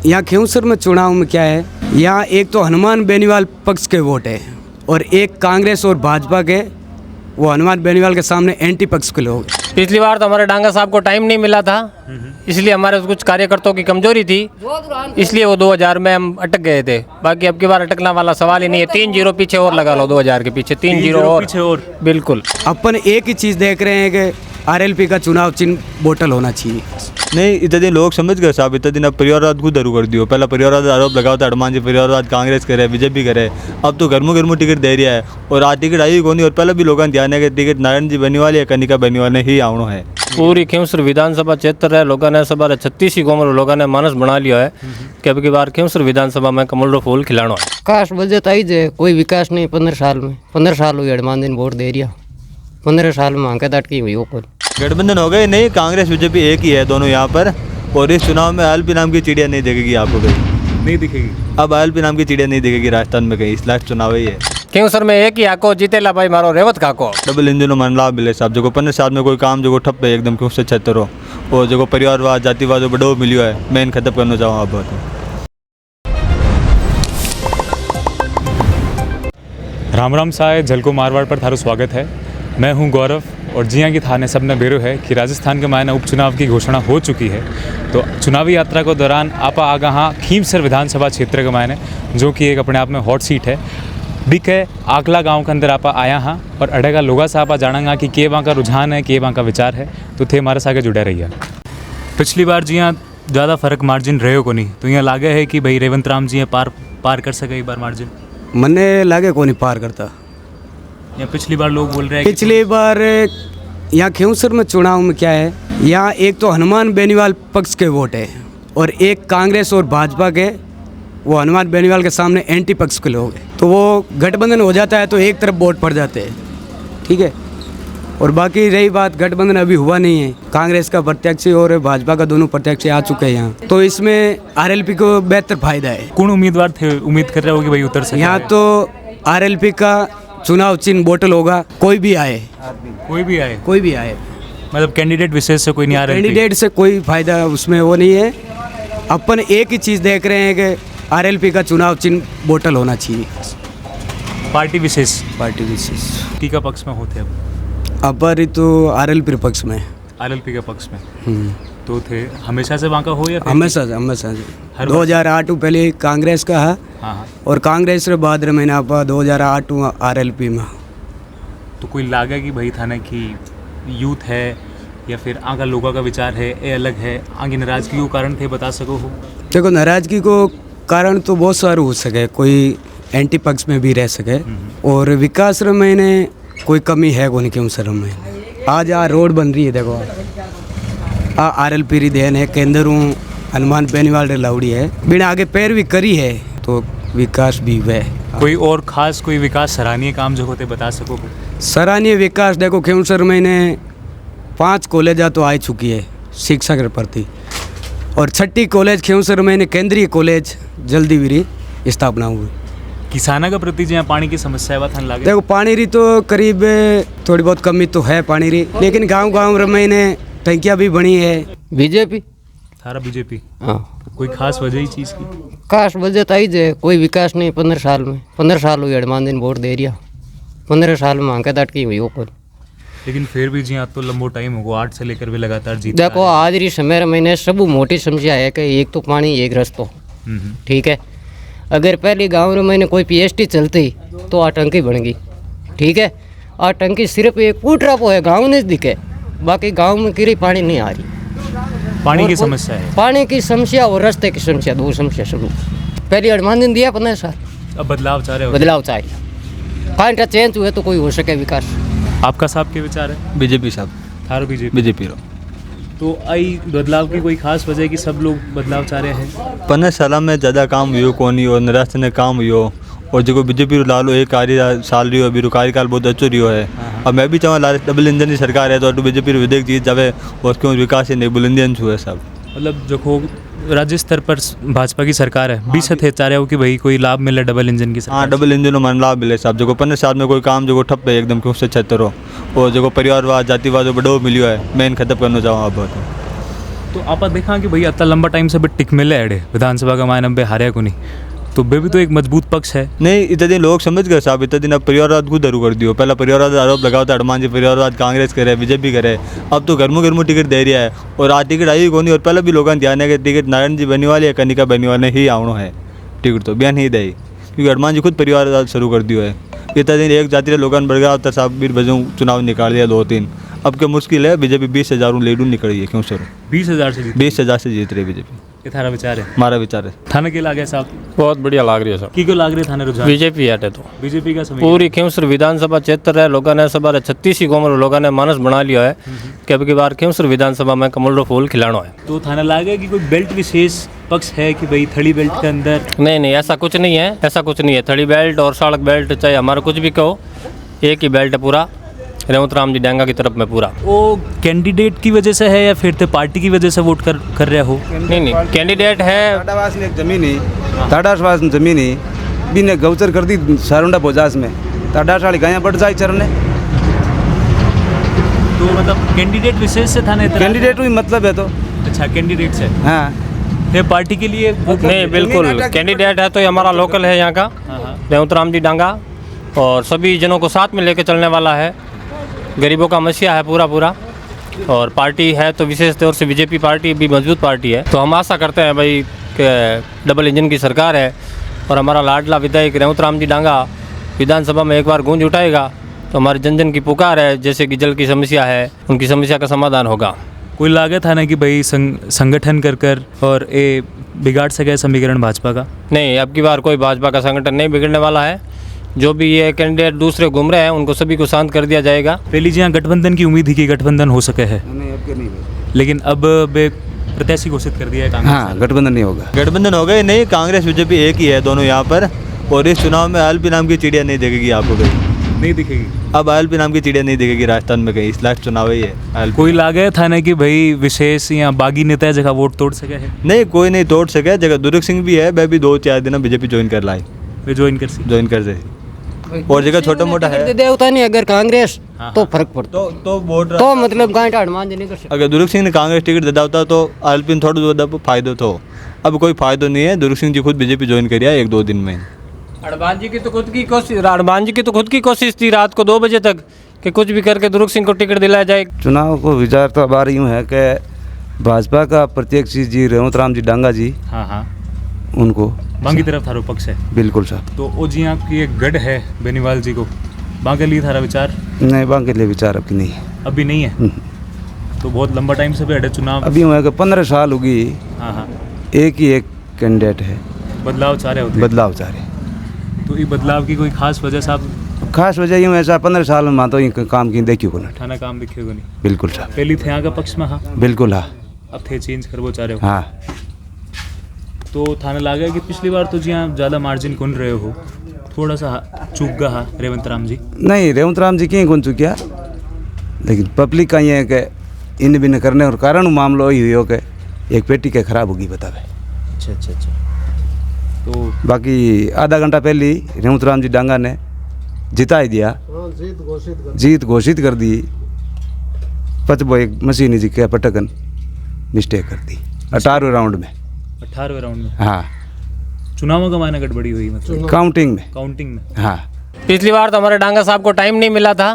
यहाँ खिंवसर में चुनाव में क्या है, यहाँ एक तो हनुमान बेनीवाल पक्ष के वोट है और एक कांग्रेस और भाजपा के, वो हनुमान बेनीवाल के सामने एंटी पक्ष के लोग। पिछली बार तो हमारे डांगा साहब को टाइम नहीं मिला था, इसलिए हमारे कुछ कार्यकर्ताओं की कमजोरी थी, इसलिए वो 2000 में हम अटक गए थे। बाकी अब की बार अटकना वाला सवाल ही नहीं है। 3-0 पीछे और लगा लो, 2000 के पीछे 3-0 और बिल्कुल। अपन एक ही चीज़ देख रहे हैं कि आरएलपी का चुनाव चिन्ह बोतल होना चाहिए। नहीं, इतने दिन लोग समझ गए साहब, इतने दिन अब परिवारवाद खुद धरू कर दियो। पहला परिवारवाद आरोप लगाओ था, हनुमान जी परिवारवाद कांग्रेस करे, बीजेपी करे, अब तो घरमू टिकट दे रहा है और आज टिकट आई कौन। और पहले भी लोगों ध्यान है कि टिकट नारायण जी बेनीवाल या कनिका बेनीवाल ने ही आवनो है। पूरी खिंवसर विधानसभा क्षेत्र है, लोगों ने सब 36 गाँव लोगों ने मानस बना लिया है कि अब की बार खिंवसर विधानसभा में कमल रो फूल खिलाना है। विकास बजट आई जे कोई विकास नहीं 15 साल में। 15 साल हुई हनुमान दिन वोट दे रहा, 15 साल में आंके तट की हुई ऊपर। गठबंधन हो गए नहीं, कांग्रेस बीजेपी एक ही है दोनों यहाँ पर। और इस चुनाव में आलपी नाम की चिड़िया नहीं दिखेगी आपको कहीं, नहीं दिखेगी। अब आलपी नाम की चिड़िया नहीं दिखेगी राजस्थान में कहीं, इस लास्ट चुनाव ही है। खिंवसर में एक ही आको जीतेला भाई मारो रेवत काको। डबल इंजन मन लाभ मिले साहब, जो 15 साल में कोई काम जो ठप है एकदम क्यों से छतर हो, और जो परिवारवाद जातिवाद जो बड़ो मिलियो है, मैं खत्म करना चाहूँ आप बहुत। राम राम साय झलको मारवाड़ पर थारो स्वागत है। मैं हूं गौरव और जियाँ की थाने सबने बेरो है कि राजस्थान के मायने उपचुनाव की घोषणा हो चुकी है। तो चुनावी यात्रा को दौरान आप आगा हाँ खीमसर विधानसभा क्षेत्र के मायने, जो कि एक अपने आप में हॉट सीट है, बिक है आकला गांव के अंदर आप आया हाँ और अड़ेगा लोगा से आप जाना कि के वहाँ का रुझान है, के वहाँ का विचार है, तो थे हमारे साथ जुड़े रहिए। पिछली बार जी हाँ ज़्यादा फर्क मार्जिन रहे को नहीं, तो यहाँ लागे है कि भाई रेवंत राम जी पार कर सके एक बार मार्जिन। मन्ने लागे को नहीं पार करता। या पिछली बार लोग बोल रहे हैं पिछली बार यहाँ खिंवसर में चुनाव में क्या है, यहाँ एक तो हनुमान बेनीवाल पक्ष के वोट है और एक कांग्रेस और भाजपा के, वो हनुमान बेनीवाल के सामने एंटी पक्ष के लोग हैं। तो वो गठबंधन हो जाता है तो एक तरफ वोट पड़ जाते हैं, ठीक है। और बाकी रही बात, गठबंधन अभी हुआ नहीं है, कांग्रेस का प्रत्याशी और भाजपा का दोनों प्रत्याशी आ चुके हैं यहाँ, तो इसमें आरएलपी को बेहतर फायदा है। कौन उम्मीदवार थे, उम्मीद कर रहे हो कि भाई उतर सके? यहाँ तो आरएलपी का चुनाव चिन्ह बोतल होगा, कोई भी आए, कोई भी आए, कोई भी आए, मतलब कैंडिडेट विशेष से कोई नहीं आ रहा है। कैंडिडेट से कोई फायदा उसमें वो नहीं है। अपन एक ही चीज़ देख रहे हैं कि आरएलपी का चुनाव चिन्ह बोतल होना चाहिए। पार्टी विशेष पार्टी का पक्ष में होते अब अपर तो आरएलपी पक्ष में, आरएलपी के पक्ष में तो थे हमेशा से वहाँ का हो या हमेशा 2008 पहले कांग्रेस का है। हाँ। और कांग्रेस के बाद महीना पर 2008 आरएलपी में। तो कोई लागा कि भाई थाना की यूथ है या फिर आगे लोगों का विचार है ये अलग है, आगे नाराजगी को कारण थे बता सको हो? देखो नाराजगी को कारण तो बहुत सारे हो सके, कोई एंटी पक्ष में भी रह सके और विकास में कोई कमी है को नहीं क्यों सर में। आज रोड बन रही है, देखो आरएलपी री देन है, केंद्र हनुमान बेनीवाल रे लाउड़ी है, बिना आगे पैर भी करी है तो विकास भी हुआ है। कोई और खास कोई विकास सराहनीय काम जो होते बता सको? सराहनीय विकास देखो खिंवसर में 5 कॉलेज तो आ चुकी है शिक्षा के प्रति, और 6ठी कॉलेज खिंवसर में केंद्रीय कॉलेज जल्दी भी स्थापना हुई। किसाना का प्रति जहाँ पानी की समस्या है थान लागे? देखो पानी री तो करीब थोड़ी बहुत कमी तो है पानी री, लेकिन गाँव में टंकियाँ भी बनी है। बीजेपी सारा बीजेपी। हाँ, कोई खास वजह ही चीज़ की? खास बजट आई जे कोई विकास नहीं 15 साल में। 15 साल हुई हनुमान दिन वोट दे रहा, 15 साल में आंके तट की हुई ऊपर। लेकिन फिर भी जी आप तो लंबो टाइम होगा, 8 से लेकर भी लगातार जीत। देखो आज री समय मैंने सब मोटी समस्या है कि एक तो पानी एक रस्तो, ठीक है। अगर पहले गाँव में मैंने कोई पीएचडी चलती तो आ टंकी बन गई, ठीक है। आ टंकी सिर्फ एक फुट है, गाँव नजदीक है, बाकी गाँव में किरी पानी नहीं आ रही। पानी की समस्या है, पानी की समस्या और रास्ते की समस्या, 2 समस्या शुरू। पहले हनुमान दिन दिया 15 साल, अब बदलाव चाह रहे हो? बदलाव चाहिए, कांटा चेंज हुए तो कोई हो सके विकास। आपका साहब के विचार है? बीजेपी साहब, थारो बीजेपी रो तो आई बदलाव की कोई खास वजह कि सब लोग बदलाव चाह रहे हैं? 15 साल में ज़्यादा काम हुई कौन ही, और निराश ने काम हुई और जो बीजेपी लालो एक साल रही हो, अभी कार्यकाल बहुत अच्छो रही है। अब मैं भी चाहूँ डबल इंजन की सरकार है तो बीजेपी विधेयक जीत जाए और क्यों विकास ही नहीं बुलंदियन छुए सब। मतलब जो राज्य स्तर पर भाजपा की सरकार है, 20 थे चाह रहे हो कि भाई कोई लाभ मिले डबल इंजन की सरकार? हाँ, डबल इंजन मन लाभ मिले साहब, जो 15 साल में कोई काम जो ठप है एकदम क्यों से छतर हो, और जो परिवारवाद जातिवाद जो बड़ो मिलियो है, मैं खत्म करना चाहूँ आप बहुत। तो आप देखा कि भाई इतना लंबा टाइम से टिक मिले अड़े विधानसभा का मायने हारे को नहीं, तो वे भी तो एक मजबूत पक्ष है। नहीं इतने दिन लोग समझ गए साहब, इतने दिन अब परिवारवाद को दरू कर दियो। पहला परिवारवाद आरोप लगाओ था हनुमान जी, परिवारवाद कांग्रेस करे, बीजेपी करे, अब तो घरमू टिकट दे रहा है। और आज टिकट आई कौन, और पहले भी लोगों ध्यान है कि टिकट नारायण जी बेनीवाल या कनिका बेनीवाल ने ही आवनो है टिकट, तो बयान ही दे, क्योंकि हनुमान जी खुद परिवारवाद शुरू कर दियो है। इतना दिन एक जाति लोगों ने बढ़ गया, तो साहब बीर बजों चुनाव निकाल दिया 2-3, अब क्या मुश्किल है। बीजेपी 20,000 लीडू निकली है, क्यों सर 20,000 से जीत रही है बीजेपी। ये थारा विचार है? हमारा विचार है। थाने के लागे साहब बहुत बढ़िया लाग रही है सर। की को लाग रही है थाने रुझान? बीजेपी हटे तो बीजेपी का समय पूरी खेमसर विधानसभा क्षेत्र है, लोगों ने सब 36 ही गाँव लोगों ने मानस बना लिया है कि अब की बार खेमसर विधानसभा में कमल रो फूल खिलाना है। तो थाना लागे कि कोई बेल्ट विशेष पक्ष है कि भाई थड़ी बेल्ट के अंदर? नहीं ऐसा कुछ नहीं है, ऐसा कुछ नहीं है। थड़ी बेल्ट और सड़क बेल्ट चाहे हमारा कुछ भी कहो, एक ही बेल्ट है पूरा रेवंत राम जी डांगा की तरफ में पूरा। वो कैंडिडेट की वजह से है या फिर तो पार्टी की वजह से वोट कर रहे हो? नहीं कैंडिडेट है। ताड़ावास में एक जमीन ही, ताड़ावास में जमीन ही बिने गौचर कर दी सारुंडा बोजास में, ताड़ास वाली गायें बढ़ जाए चरने। तो मतलब कैंडिडेट विशेष से थाने कैंडिडेट भी मतलब है तो अच्छा कैंडिडेट से हाँ ये पार्टी के लिए नहीं बिल्कुल कैंडिडेट है तो ये हमारा लोकल है यहाँ का रेवंत राम जी डांगा, और सभी जनों को साथ में लेकर चलने वाला है। गरीबों का मसीहा है पूरा, और पार्टी है तो विशेष तौर से बीजेपी पार्टी भी मजबूत पार्टी है। तो हम आशा करते हैं भाई कि डबल इंजन की सरकार है और हमारा लाडला विधायक रेवंत राम जी डांगा विधानसभा में एक बार गूंज उठाएगा तो हमारी जन की पुकार है, जैसे कि जल की समस्या है उनकी समस्या का समाधान होगा। कोई लागत है ना कि भाई संगठन कर और ये बिगाड़ सके समीकरण भाजपा का? नहीं, अब की बार कोई भाजपा का संगठन नहीं बिगड़ने वाला है। जो भी ये कैंडिडेट दूसरे घूम रहे हैं उनको सभी को शांत कर दिया जाएगा। पहली जी यहाँ गठबंधन की उम्मीद थी कि गठबंधन हो सके है, लेकिन अब प्रत्याशी घोषित कर दिया है कांग्रेस। हाँ गठबंधन नहीं होगा। गठबंधन हो गए नहीं, कांग्रेस बीजेपी एक ही है दोनों यहाँ पर। और इस चुनाव में आलपी नाम की चिड़िया नहीं दिखेगी आपको कहीं, नहीं दिखेगी। अब आलपी नाम की चिड़िया नहीं दिखेगी राजस्थान में कहीं, इस लास्ट चुनाव ही है। कोई लागे था ना कि भाई विशेष या बागी नेता जगह वोट तोड़ सके है? नहीं कोई नहीं तोड़ सके, जगह दुर्ग सिंह भी है, वह भी 2-4 दिन बीजेपी ज्वाइन कर लाए, वे ज्वाइन कर दे। और जगह छोटा मोटा है देवता नहीं अगर कांग्रेस तो फर्क पड़ता तो वोट तो मतलब गांठ हनुमान जी नहीं कर सकते। अगर दुर्ग सिंह ने कांग्रेस टिकट दे होता तो आलपी थोड़ा ज़्यादा फायदा तो, अब कोई फायदा नहीं है। दुर्ग सिंह जी खुद बीजेपी ज्वाइन करिया 1-2 दिन में। हनुमान जी की तो खुद की कोशिश थी रात को 2 बजे तक कि कुछ भी करके दुर्ग सिंह को टिकट दिलाया जाए। चुनाव को विचार तो अब यूँ है कि भाजपा का प्रत्याशी जी रेवंत राम जी डांगा जी, हाँ उनको बांगी तरफ थारो पक्ष है? बिल्कुल साहब। तो वो जी आपकी एक गढ़ है बेनीवाल जी को, बांग के लिए थारा विचार? नहीं बांग के लिए विचार अब की नहीं है, अभी नहीं है। तो बहुत लंबा टाइम से भी अड़े चुनाव अभी यूँ है कि 15 साल होगी, हाँ एक ही एक कैंडिडेट है, बदलाव चाह रहे होते? बदलाव चाह रहे। तो ये बदलाव की कोई खास वजह साहब? खास वजह यूँ ऐसा 15 साल में मातो ये काम की देखियो को ना। थाना काम दिखेगा नहीं? बिल्कुल साहब। पहली थे यहाँ का पक्ष में? हाँ बिल्कुल हाँ। अब थे चेंज कर वो चाह रहे हो? हाँ। तो थाना लागा कि पिछली बार तो जी हाँ ज़्यादा मार्जिन कौन रहे हो, थोड़ा सा चूक गया रेवंत राम जी? नहीं रेवंत राम जी कहीं कौन चुकिया, लेकिन पब्लिक का ये है कि इन बिन करने और कारण मामलो ही हो के एक पेटी के खराब होगी बतावे। अच्छा। तो बाकी आधा घंटा पहले रेवंत राम जी डांगा ने जिता ही दिया, जीत घोषित कर दी। पचबो एक मशीनी जी के पटकन मिस्टेक कर दी 18वें राउंड में। 18वें राउंड में? हाँ। चुनावों का मायना गड़बड़ी हुई मतलब? काउंटिंग में। हाँ। पिछली बार तो हमारे डांगा साहब को टाइम नहीं मिला था,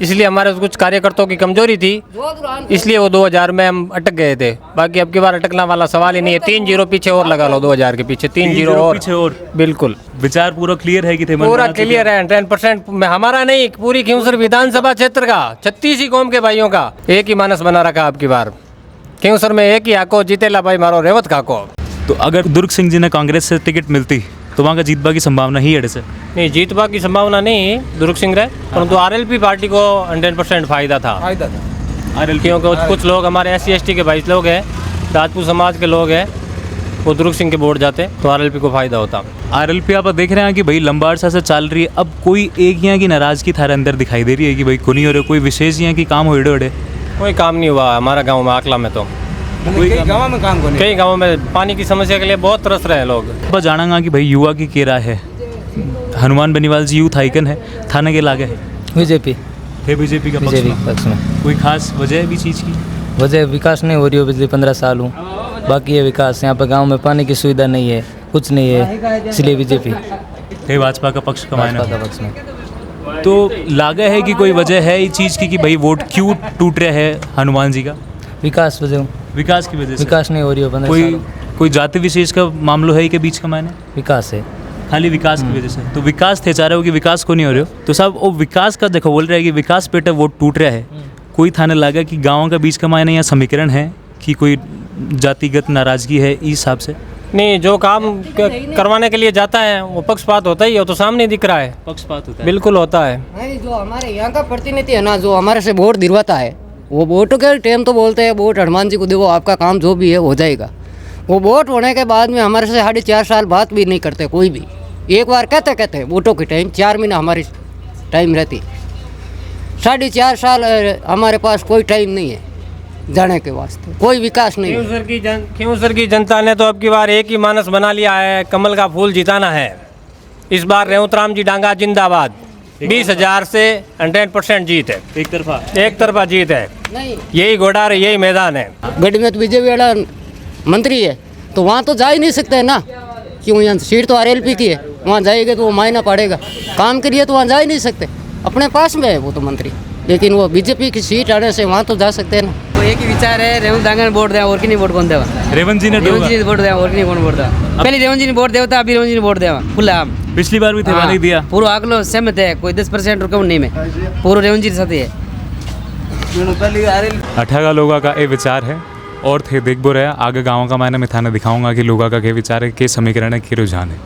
इसलिए हमारे कुछ कार्यकर्ताओं की कमजोरी थी, इसलिए वो 2000 में हम अटक गए थे। बाकी अब की बार अटकने वाला सवाल ही नहीं है। 3 जीरो पीछे और लगा लो, 2000 के पीछे 3 जीरो और पीछे और। बिल्कुल विचार पूरा क्लियर है कि थे? पूरा क्लियर है 10% में। हमारा नहीं, पूरी खेमसर विधानसभा क्षेत्र का 36 ही कौम के भाइयों का एक ही मानस बना रखा। अब की बार खेमसर में एक ही आको जीतेला भाई मारो रेवत काको। तो अगर दुर्ग सिंह जी ने कांग्रेस से टिकट मिलती तो वहाँ का जीतबा की संभावना ही अड़े से? नहीं, जीतबा की संभावना नहीं दुर्ग सिंह रहे, परंतु आरएलपी पार्टी को 100% फायदा था। क्योंकि कुछ लोग हमारे SC/ST के भाई लोग हैं, राजपूत समाज के लोग हैं, वो दुर्ग सिंह के वोट जाते तो आरएलपी को फायदा होता। आरएलपी आप देख रहे हैं कि भाई लंबा अरसा से चल रही है, अब कोई एक यहाँ की नाराजगी थारे अंदर दिखाई दे रही है कि भाई को नहीं हो रहे, कोई विशेष यहाँ की काम हो रहे? कोई काम नहीं हुआ हमारा गाँव में, आकला में तो कई गाँव में काम कई गाँवों में पानी की समस्या के लिए बहुत तरस रहे हैं लोग। बस जानागा कि भाई युवा की केरा है, हनुमान बेनीवाल जी यूथ आइकन है, थाने के लागे है बीजेपी बीजेपी का पक्ष में। कोई खास वजह है भी चीज़ की? वजह विकास नहीं हो रही हो पिछले 15 साल हूँ। बाकी है विकास, यहाँ पर गांव में पानी की सुविधा नहीं है, कुछ नहीं है, इसलिए बीजेपी थे भाजपा का पक्ष का मायने। भाजपा का पक्ष में। तो लागा है कि कोई वजह है इस चीज़ की कि भाई वोट क्यों टूट रहा है हनुमान जी का? विकास वजह, विकास की वजह से। विकास नहीं हो रही हो 15 साल। कोई जाति विशेष का मामला है के बीच का मायने? विकास है खाली विकास की वजह से। तो विकास थे चाह रहे हो कि विकास को नहीं हो रहे हो, तो साहब वो विकास का देखो बोल रहे हैं कि विकास पेटे वोट टूट रहा है। कोई थाने लगा कि गाँव का बीच का मायने या समीकरण है कि कोई जातिगत नाराजगी है इस हिसाब से? नहीं, जो काम करवाने के लिए जाता है वो पक्षपात होता ही है, वो तो सामने दिख रहा है। पक्षपात होता है, बिल्कुल होता है। नहीं, जो हमारे यहाँ का प्रतिनिधि है ना, जो हमारे से वोट दिलवाता है, वो वोटों के टाइम तो बोलते हैं वोट हनुमान जी को दो, आपका काम जो भी है हो जाएगा। वो वोट होने के बाद में हमारे से 4.5 साल बात भी नहीं करते कोई भी। एक बार कहते वोटों के टाइम 4 महीना हमारी टाइम रहती, 4.5 साल हमारे पास कोई टाइम नहीं है जाने के वास्ते, कोई विकास नहीं है। खिंवसर की जनता ने तो अब की बार एक ही मानस बना लिया है, कमल का फूल जिताना है। इस बार रेवतराम जी डांगा जिंदाबाद, 20,000 से 100% जीत है। एक तरफा जीत है, यही घोड़ा है, यही मैदान है। गढ़ में तो बीजेपी वाला मंत्री है, तो वहाँ तो जा ही नहीं सकते ना, क्यों? यहाँ सीट तो RLP की है, वहाँ जाएंगे तो वो मायना पड़ेगा। काम के लिए तो वहाँ जा ही नहीं सकते, अपने पास में है वो तो मंत्री, लेकिन वो बीजेपी की सीट आने से वहाँ तो जा सकते हैं ना। तो एक ही विचार है, रेवंत दांगा ने वोट दिया और कि नहीं वोट कौन देवा? रेवंत जी ने रेवंत जी ने वोट दिया और कि नहीं कौन वोट दिया? पहले रेवंत जी ने वोट देता, अभी रेवंत जी ने वोट देवा खुला आम। पिछली बार भी थे वाले दिया। पूरा अगलो सहमत है, कोई 10% और कम नहीं में, पूरा रेवंत जी के साथ ही है। 18 लोगों का ये विचार है और थे देख बो रहे आगे गाँव का मैंने मैं थाने दिखाऊंगा कि लोगों का क्या विचार है, के समीकरण है, के रुझान है।